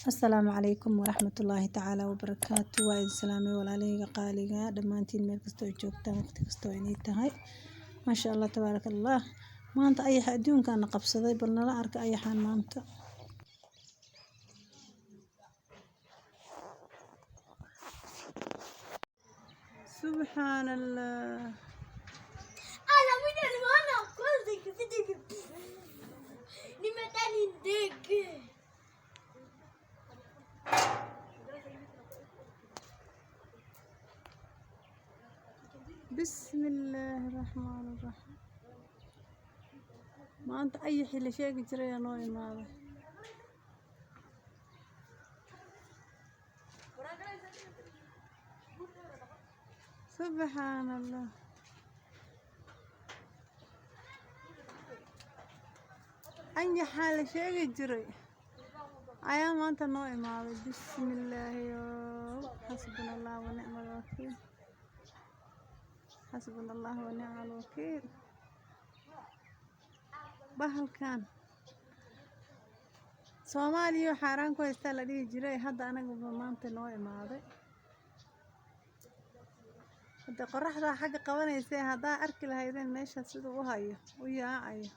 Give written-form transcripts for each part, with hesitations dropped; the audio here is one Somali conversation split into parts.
السلام عليكم ورحمة الله تعالى وبركاته وإذ سلامي walaalahayga qaaliga dhamaantiin meel kasta oo joogtaan waqti kasta oo inay tahay ma sha Allah tabaaraka Allah maanta ayax adduunkan qabsaday bal nala arka ayaxan maanta subhanallah Alla min hermana kolla för det ni metan in deg بسم الله الرحمن الرحيم maanta ayaxii la sheegi jiray ayaa noo imaaday subhanallah ayaxaa la sheegi jiray ayaa maanta noo imaaday bismillaahi xasbunallah wa ni'mal wakiil حسبنا الله ونعم الوكيل bahalkan Soomaaliya xaraan ku haysta la dhigi jiray hadda anaga maanta noo imaaday hadda qorraxda xagga qabanaysa hadda arki lahaydeen meesha sida uu hayo u yaacayo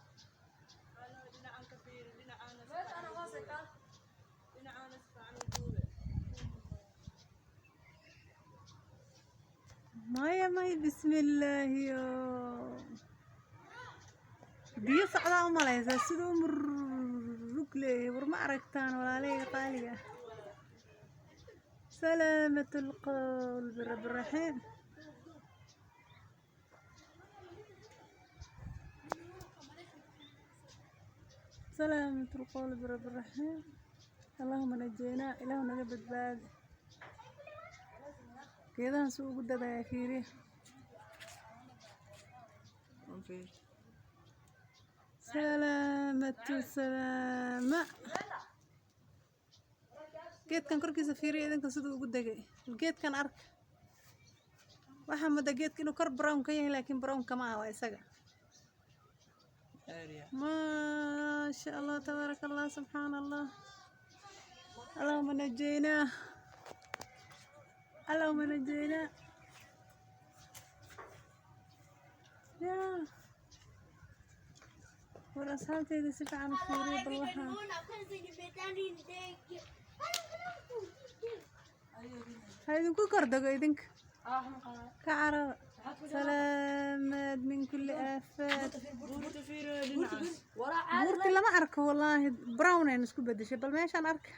مايا ماي بسم الله يو بيو صعدا وماليزا سيدو مرقلي ورما عرقتان ولا لي قالية سلامة القلب رب الرحيم سلامة القلب رب الرحيم اللهم نجينا إلهنا نقبض بعد كذا سوق الدبا يا كيري سلامة سلامة جيت كان كركي سفيري إذا كان سوق الدبا الجيت كان أرك وحمد جيت كأنه كرب براون كيه لكن براون كمان هو يسقى ما شاء الله تبارك الله سبحان الله اللهم نجينا اللهم نجينا يا ورأسهالتي إذا سفع عن الخيري بالوحا هاي كل كردقة إذنك كعرب سلامات من كل آفات بورتي لما أركه والله براونين اسكو بدشي بل ماشان أركه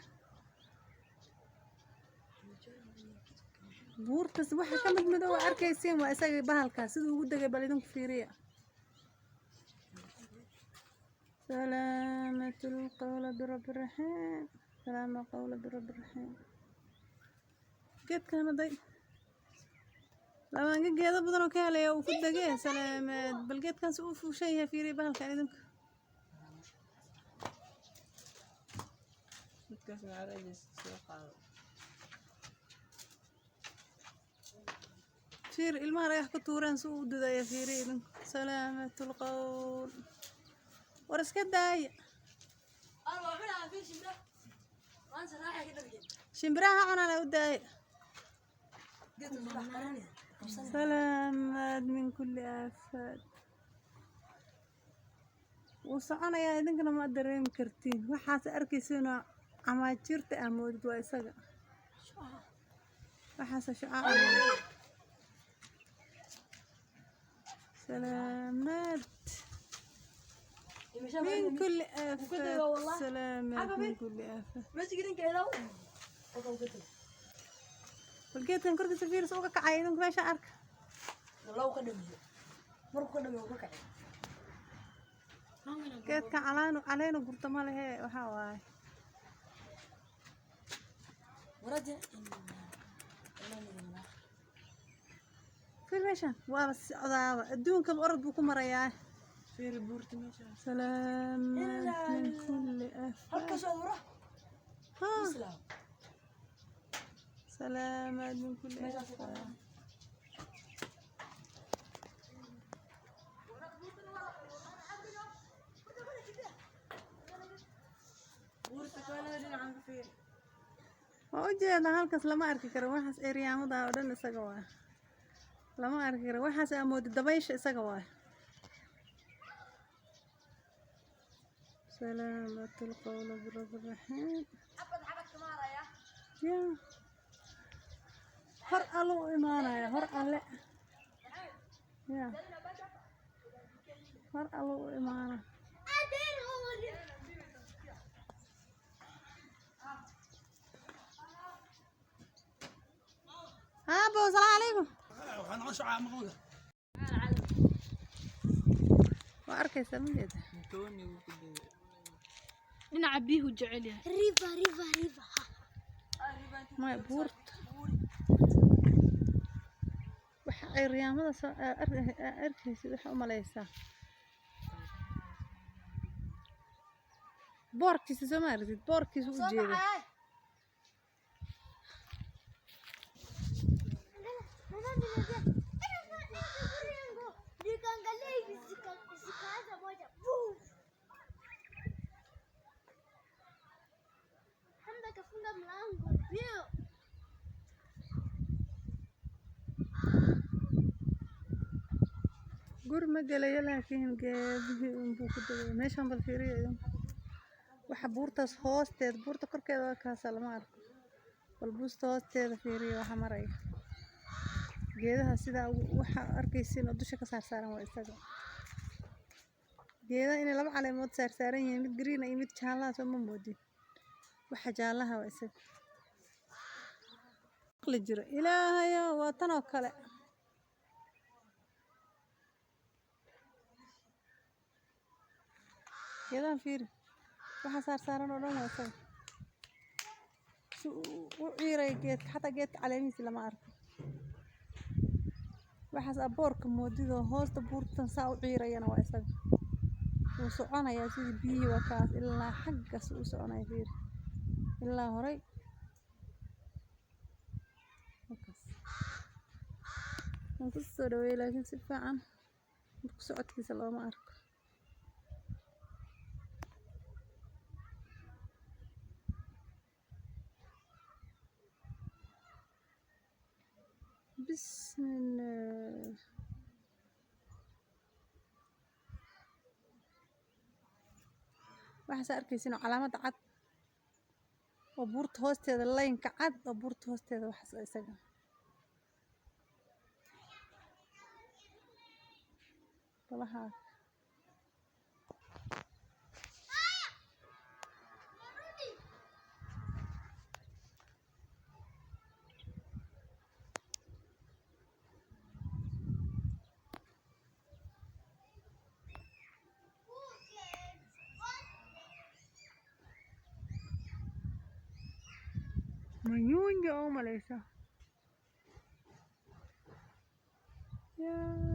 buurtas waxa ka mid madow arkayseen waa isaga bahalkaas sidoo ugu dagay bal idinku fiiriya salaamatul qawla bi rabbir rahiim salaama qawla bi rabbir rahiim geedkan day labaanga geedo badan oo ka helaya uu ku dagay salaamad bal geedkan si uu fuushay yahay fiiriya bahalkan idinku midkaas ma aragaysa soo qaado فير المهر يحكي توران سود ذا يا فيرين سلامة القول ورس كداي شمبراها عنا لو داي سلامة من كل آفات وصعنا يا إذن كنا ما أدرين كرتين وحاس أركيسنا عما جرت أمود ويسقى وحاس شعار سلامات من كل آفة سلامات من كل آفة والجيت كنت سفير سوقك عايدك ما شعرك والله قدمي مرق قدمي وقعي جيت علينا قلت ما له وحواي ورجع في المشان وابس عذاب الدون كم أرض بكم مرياه في البورت مشان سلام من كل هكا صورة ها سلام من كل آفة بورت كلا عن فين وأجينا هالكس لما أركي كرا وحس إريامو دا ودن إسقوا لما أركي كرا وحس أمود الدبيش إسقوا سلامة القول برب الرحيم يا هر ألو إيمانا يا هر ألي يا هر ألو إيمانا ها أبو السلام عليكم وأركي سميت إن عبيه وجعله ريفا ما بورت وحي ريامة أركيس وحي أماليسا بوركيس سمارتي بوركيس وجيري Kafunga mlango bio. قر ما قليا لكن قابل ماشان بالفيري وحبورتاس هوستيد بورتا كركيدا كاسا لما أركو والبوست هوستيد فيري وحمري geedaha sida waxa arkaysiin oo dusha ka saaran waa isaga geedaha inay laba caleemood saaran yihiin mid green iyo mid jaalla ah soo ma moodin waxa jaalaha waa isaga qli jiro ilaahayo waa tan oo kale geedaha fiiri waxa saaran oo dhan waa isaga u ciiray geedka xataa geedka caleemihiisa lama arko waxaas aboorka moodido hoosta buurtan saa u ciirayana waa isaga wuu soconayaa sidii biyihii waa kaas ilaa xaggaas u soconaya fiiri ilaa horay waan ku soo dhaweeyay laakiin si fiican marka socodkiisa looma arko بسم الله waxaad arkaysiin calaamad cad oo buurta hoosteeda laynka cad oo buurta hoosteeda waxaas isaga balaha مليون يوم ليس يا